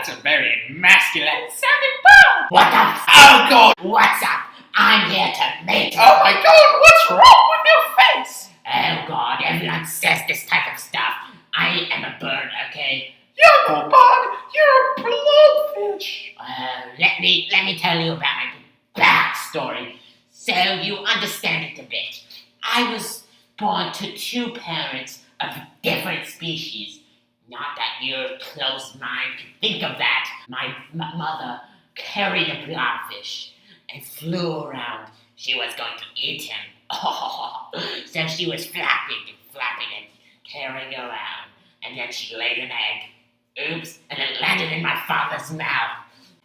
that's a very masculine sounding bird. What the f- Oh God! What's up? I'm here to mate. Oh my God! What's wrong with your face? Oh God, everyone says this type of stuff. I am a bird, okay? You're no bug. You're a blobfish. Let me tell you about my backstory, so you understand it a bit. I was born to two parents of different species. Not that your closed mind can think of that. My mother carried a blobfish and flew around. She was going to eat him. So she was flapping and carrying around. And then she laid an egg. Oops, and it landed in my father's mouth.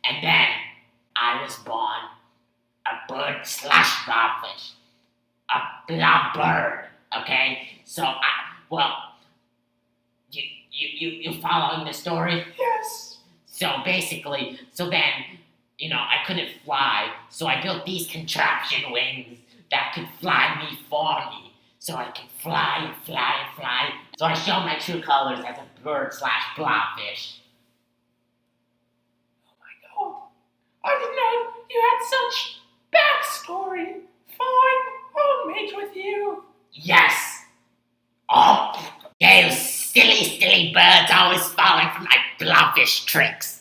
And then I was born a bird slash blobfish. A blob bird, okay? So, you following the story? Yes. So basically, I couldn't fly, so I built these contraption wings that could fly me for me. So I could fly and fly and fly. So I show my true colors as a bird slash blobfish. Oh my God. I didn't know you had such backstory. Fine, I'll mate with you. Yes! Oh, those silly birds always falling for my blobfish tricks.